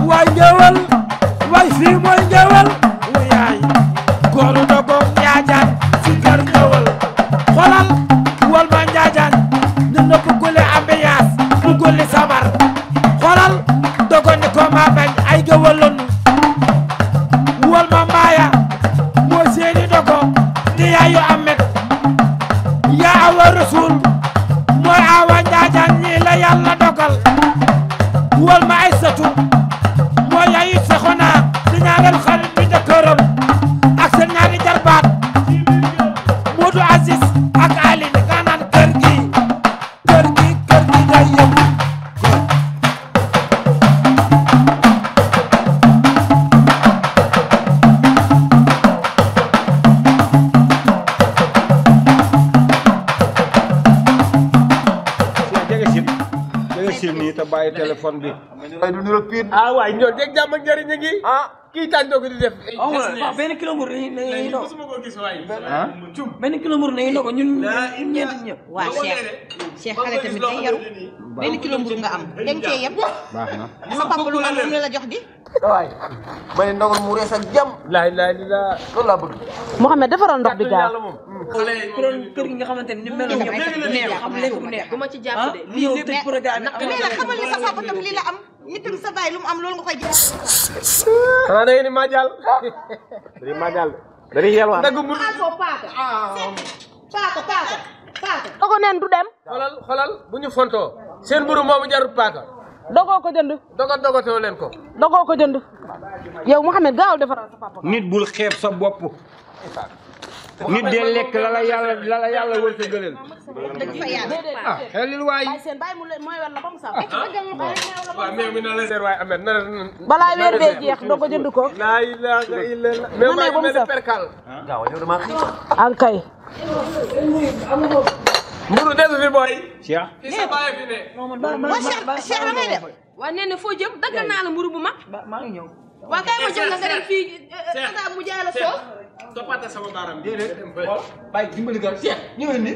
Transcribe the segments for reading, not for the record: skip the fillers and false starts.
waay ngewal waay fii mooy ngewal wu yaay góoru dogo njaajaan si kër ngewal xolal wal ma njaajaan ñu nëpp gule ambiance bu gulli sabar xolal dogo ni ko ma bañ ay ngewal lanu wal ma mbaaya moo seeni dogo di yaayu amet yaa awa rasul mooy awa njaajaan ñii la yàlla dogal wal ma ay satu mooy yaayu sexona di ñaareel xarit bi jëkkëram ak seen ñaari jarbaat Modou Aziz ak Aline nga naan kër gi day yëngu nii te bàyyi téléphone bi. ay du niro piit. ah waay ñoo dégg jàmm ak njëriñ ngi. ah kii tànn doo ko di def. waaw benn kilo mburu nañu doog. mosuma ko gis waay. benn kilo mburu nañu doog ñun ñeent ñëpp. waa Cheikh xale tamit day yaru benn kilo mburu nga am dégg cee yem. baax na. sama papa lu am lu la jox di. waay ma ne ndogal mu rees ak jàmm. laay loolu laa bëgg. Mouhamed defaroon ndox bi gaaw. kër gi nga xamante ni meloon ñëpp neex xam lekk bu neex. du ma ci jàpp de. li yow tëj programme mais nag xamal ni sa papa tam lii la am nit tamit sa baay lu mu am loolu nga koy jël. xanaa da ngeen di majal. dañuy majal dañuy yelwaan. dagg mburu paaka. dogo neen du dem. xolal bu ñu fontoo. seen mburu moomu jarut paaka. dogoo ko jënd. dogatoo leen ko. dogoo ko jënd. yow Mouhamed gaaw defaral sa papa. nit bul xeeb sa bopp. nit de lekk la la yàlla wër sa gëleel. dëgg fa yàlla. ah xelil waay. bàyyi seen bàyyi mu leen mooy wer la ba mu sax. waaw mais mi na la seer waay amet na balaa weer bee jeex dogo jënd ko. laa ilaaha illallah. mais waay mel ni perkal. gaaw yow dama xiif. ankay. mburu desu fi booy. Cheikh. fi sa baay fi ne. Cheikh la ngay def. waaw nee na foo jëm daggal naa la mburu bu mag. maa ngi ñëw. waaw kay ma jël la nga dem fii mu jaay la soos. toppate sama baaram bi. bàyyi dimbali ko Cheikh ñëwee ni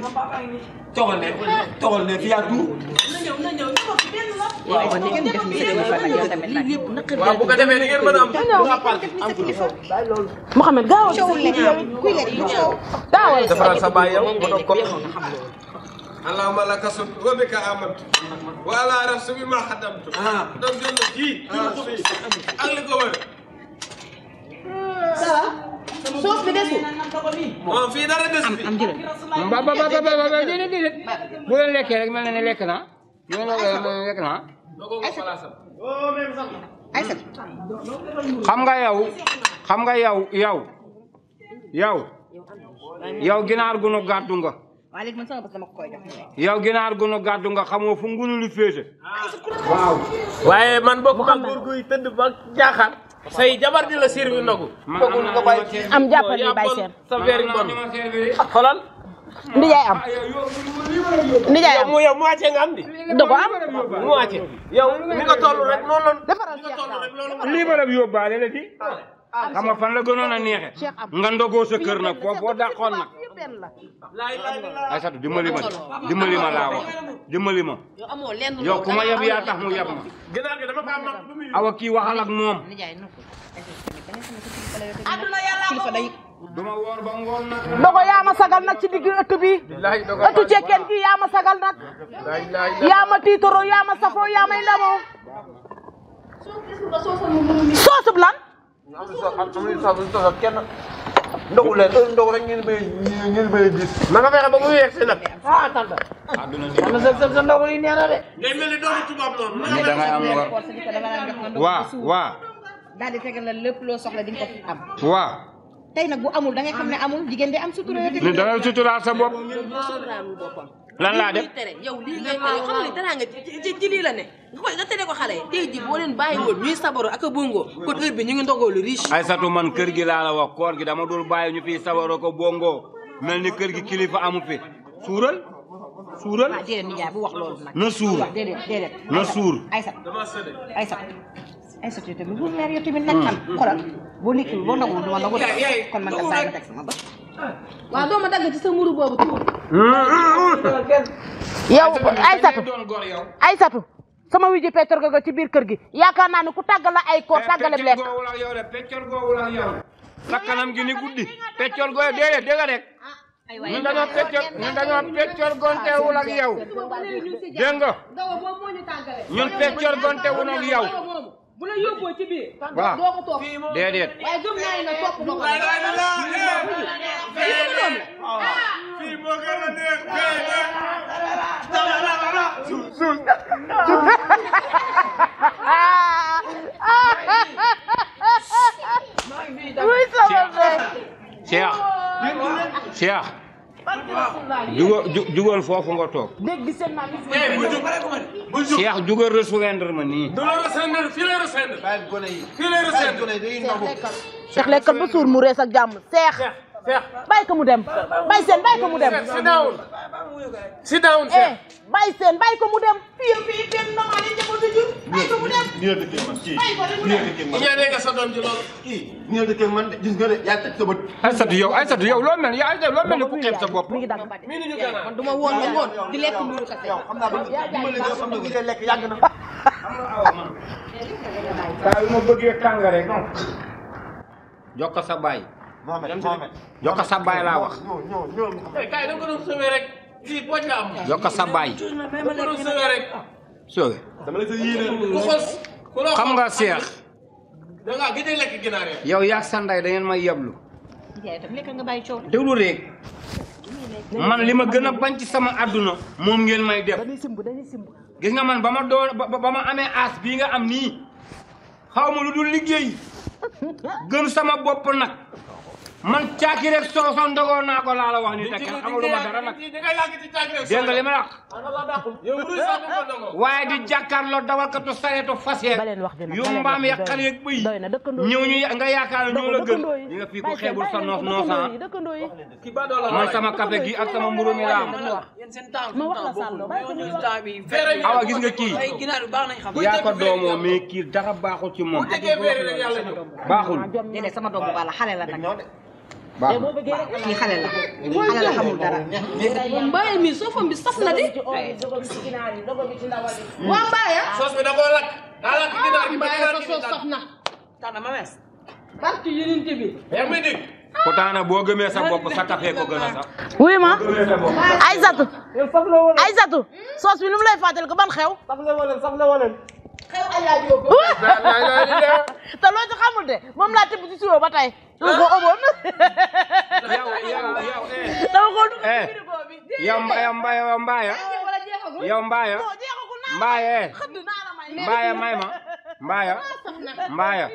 togal ne fi yaa tuur. na ñëw ñëw fi benn la. waaw ni ngeen def ni sa kilifa nag yow tamit nag. waaw bu ko defee ni ngeen mën a am. Mouhamed gaaw a coowul lekk kuy lekk du coow. gaawal. defaral sa baay yow mu doog ko. allahumma laka sumtu wa bika amantu wa ala rasuli ma xadamtu. donc jënd kii. ak li ko wër. ça va. soos bi desul. moom fii dara desul. am jëlal. ba déedéet bu leen lekkee rek mel na ne lekk naa. yow lekk naa. Aïssa. xam nga yow ginaar gu nu gàddu nga. waaye léegi man sama bés dama ko koy jox. yow ginaar gu nu gàddu nga xamoo fu ngunu li féete. waaw. waaye man bokk ma góor guy tëdd ba jaaxal. say jabar di la servir ndogu. am jàppal ni bàyyi seen. sa verre bon xolal. ndijaay am. ndijaay am yow moitié nga am di. dogo am. moitié. yow ni nga toll rek noonu la. defaral lii ba la yóbbaale la di. xam nga fan la gënoon a neexe nga ndogoo sa kër nag foofu boo dàqoon nag. Aïssatou dimbali ma laa wax dimbali ma. yow ku ma yeb yaa tax mu yeb ma. awa kii waxal ak moom. kilifa day. duma woor ba ngoon nag. dogo yaa ma sagal nag ci digg ëtt bi. ëttu cekkeen gi yaa ma sagal nag. yaa ma tiitoro yaa ma safoo yaa may ndamoo. soosub lan. kenn ndogu leen ndogu rek ngeen bay gis. na nga fexe ba mu yegg si nag. ah tante. sa ndogu yi neex na de. ngay mel ni doomu tubaab noonu. ni da ngay am war. waa. daal di fegal la lépp loo soxla di nga ko am. waa. tey nag bu amul da ngay xam ne amul jigéen di am sutura yoo ni da ngay suturaal sa bopp. lan laa def yow lii ngay tere xam nga dara nga ci lii la ne nga tere ko xale yi tey ji boo leen bàyyi woon ñuy sabaro ak a bongo kon heure bi ñu ngi ndogoo lu riche. Aïssatou man kër gi laa la wax koor gi dama dul bàyyi ñu fiy sabaro ko bongo mel ni kër gi kilifa amu fi suural. waaw déedéet nijaay bu wax loolu nag. na suur déedéet. na suur. Aïssatou tamit bu leer yow tamit nag am xoolal boo liggéey boo ndogul du ma ndogu kon man nga bàyyi ma teg sama bët. waaw doo ma dagg ci sa muru boobu tuur. yow Aïssatou sama wiji peccor ga ci biir kër gi yaakaar naa ne ku tàggala ay koor tàggale lekk peccor googu la yow de peccor googu la yow sa kanam gi ni guddi peccor googu déedéet dégg nga rek ñun dañoo peccor gontewul ak yow dégg nga ñun peccor gontewul ak yow bu la yóbboo ci biir. waaw doo ko topp. déedéet. waaye gëm naa ne topp na ko. fii moo gën a neex Cheikh jugal foofu nga toog. dégg seen maam Cheikh jugal rejoindre ma nii. du la rejoindre fii lay rejoindre. fii lay rejoindre. Cheikh lekkal ba suur mu rees ak jàmm Cheikh bàyyi ko mu dem bàyyi seen bàyyi ko mu dem sit down bàyyi seen bàyyi ko mu dem fii normal yi jëmo du jur bàyyi ko mu dem nii dëkk man kii ñaanee nga sa doom ji loolu kii nii dëkk man de gis nga de yaa teg sa bët Aïssatou yow loo mel ni ku xeeb sa bopp. mi ngi dagg mii ni ñu gànnaar man du ma woon ba ngoon di lekk mburu kase. xam naa ba dimbali nga xam ne bu dee lekk yàgg na saa yu ma bëggee tàng rek jox ko sa baay. jox ko sa baay laa wax. kay da nga ko doon sauvé rek fii pooj la am jox ko sa baay. da nga ko doon sauvé rek soowe dama la sa yéene ku xos ku loo xam nga Cheikh da ngaa gëj a lekk ginaar yi yow yaa sa ndey da ngeen may yablu. déglu rek man li ma gën a bañ ci sama àdduna moom ngeen may def. gis nga man ba ma amee as bii nga am nii xaw ma lu dul liggéey gëm sama bopp nag man caaki rek sooso ndogoo naa ko laa la wax ni te kenn xamaluma dara nag dégg nga li ma wax waaye di jàkkaarloo dawalkatu sareetu fas yeeg yu mbaam ya xar yeeg bëy ñëw ñu nga yaakaar ñoo la gën ñi nga fii ku xeebul sa noos noosan man sama café gi ak sama mburu mi laa awa gis nga kii yaa ko doomoo mais kii dara baaxul ci moom baaxul sama doom bu baax la xale la nag. baaxul kii xale la xamul dara. Mbaye mi soofam bi saf na de. waa Mbaye. soos bi da koo lakk daa lakk ginaar gi Mbaye sa soos saf na. tànn ma mes. barke yeneen bi. yaa ngi dégg pourtant nag boo gëmee sa bopp sa café ko gën a sax. wuy ma Aïssatou Aïssatou soos bi lu mu lay fàttali ko ban xew te loo ci xamul de moom laa tibb ci siwo ba tey dama ko omoon dama ko yow mbaaya may ma mbaaya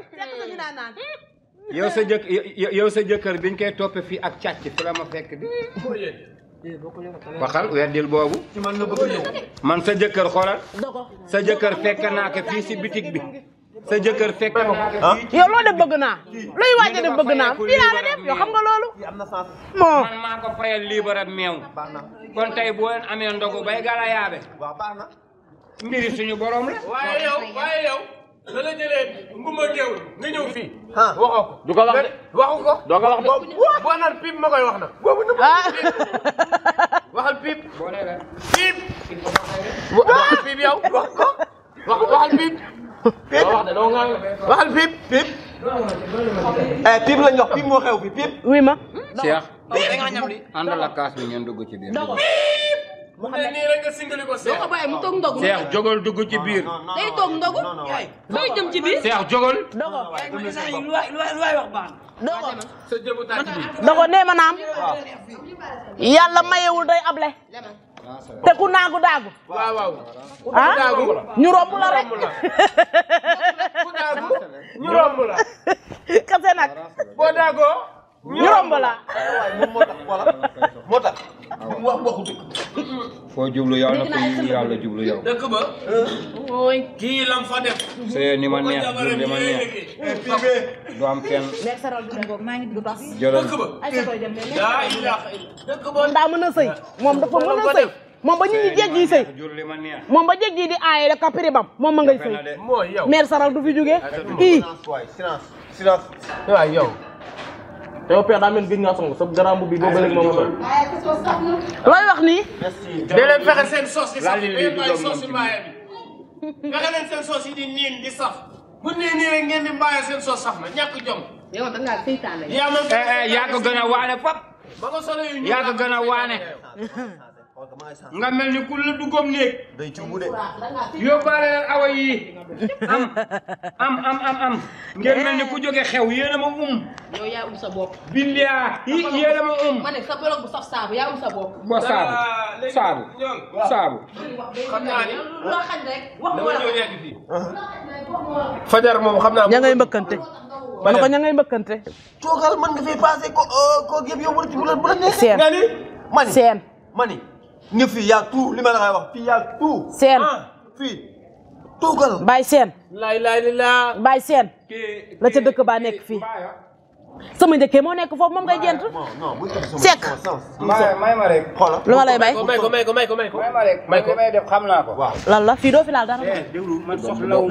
yow sa jëkkër biñ koy toppe fii ak càcc fi la ma fekk di waxal weddil boobu man sa jëkkër xoolal sa jëkkër fekk naa ko fii si bitig bi sa jëkkër fekk naa ko fii yow loo def bëgg naa luy wàcce def bëgg naa fii laa la def yow xam nga loolu moo man maa ko fayal liibara meew kon tey boo leen amee ndogu bay gala yaabe mbiri suñu borom la waaye yow da la jëlee ngumba géew nga ñëw fii waxoo ko du ko wax de waxu ko doo ko wax de boo naan piip ma koy wax na boobu nu waxal piip piip waxal piip yow wax ko waxal piip wax de doo nga waxal piip piip piip lañ wax piip moo xew fi piip oui ma Cheikh àndal ak kaas bi ngeen dugg ci biir mu ne nii rek nga singali ko doo ko bàyyi mu toog ndogu. Cheikh jógal dugg ci biir day toog ndogu. day jëm ci biir. Cheikh jógal sa jëbu tàcc bi dogo nee ma naam yàlla mayewul day able te ku naagu daagu waaw ah ñu romb la rek ku daagu ñu romb la kase nag boo daagoo ñu romb la moo tax wax waxu dëgg foo jublu yow na ko yàlla jublu yow dëkk ba kii lam fa def sëy ni ma neex jur li ma neex du am kenn jëlal dëkk ba daa ilaha illa dëkk ba daa mën a sëy moom dafa mën a sëy moom ba nit ñi jéggi sëy jur li ma neex moom ba jéggi di aaye rek kapiri bam moom ma ngay sëy mooy yow mère saral du fi jógee ii waay yow yow père daa mel gëj nga song sa garambu bi boobu léegi moom sol looy wax nii da leen fexe seen sos yi sax day bàyyi sos yi Mbaye bi fexe leen seen soos yi di niin di saf bu nee nii rek ngeen di bàyyi seen soos saf na ñàkk jom. yow da ngaa seytaane. yaa ko gën a waane fop. ba nga solo yu yaa ko gën a waane. nga mel ni ku la duggoom néeg. day ci mu de. yóbbaale leen awa yi am. ngeen mel ni ku jóge xew yéen a ma yow yaa sa bopp. bilaa yéen a ma ma ne sa bolok bu saf saabu yaa sa bopp. bo saabu. xam naa ni loo xañ rek wax dama ñëw nekk fii. fajar moom xam naa. ña ngay mbëkkante. ma ne ko ña ngay mbëkkante. toogal mën nga fi passé ko yëpp yow bu la neex. seen nga ni mani seen. mani nga fii yaa tout li ma la wax fii yaa tout. seen. fii toogal. Baye seen. la. Baye seen. la ca dëkk baa nekk fii. sama njëkkee moo nekk foofu moom ngay jent. Seck. may ma rek. xoolal lu ma lay bay. may ko. may ko may def xam naa ko. lan la fii doo fi laal dara. déglu man soxlawu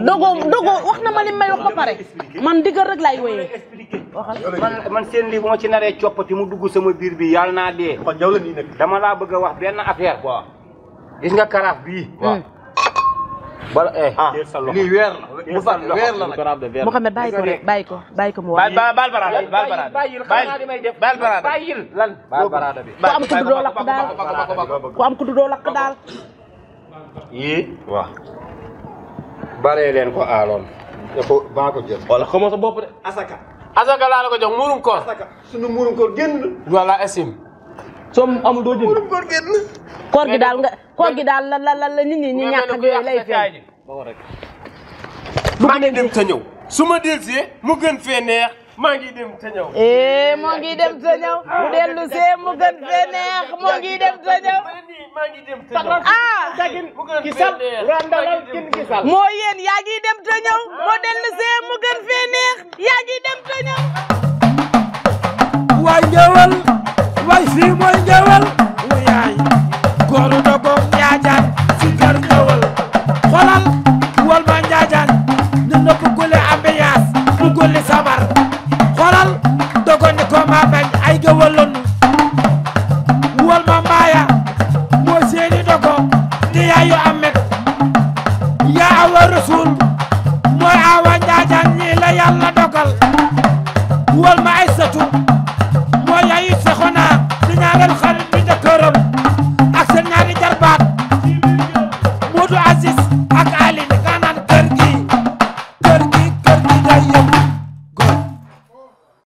dogo wax na ma li may wax ba pare. man diggal rek laay wéyee. man seen lii bu ma ci naree coppati mu dugg sama biir bi yàlla naa dee. kon yow la nii nag. dama laa bëgg a wax benn affaire. waaw gis nga karaaf bii. waaw. bala lii weer la. mu fàtte weer la nag. Mouhamed bàyyi ko mu wax. baal barada bàyyil lan baal barada bi. ku am kuddu doo lakk daal. ku am kuddu doo lakk daal. yii waaw. baree leen ko aaloon. ko baa ko jël. wala xamoo sa bopp de. asaka laa la ko jox muurum koor. sunu muurum koor génn. voilà estime. soo amul doo jënd. muurum koor génn. koor gi daal la nit ñi ñàkk ak yooyu lay feeñ. maa ngi dem te ñëw su ma delsee mu gën fee neex maa ngi dem te ñëw. moo ngi dem te ñëw mu dellu see mu gën fee neex moo ngi dem te ñëw. maa ngi dem te ñëw. tagin mu gën fee neex randalal kin gisal. moo yéen yaa ngi dem te ñëw moo dellu see mu gën fee neex yaa ngi dem te ñëw. waay ngewal waay fii mooy ngewal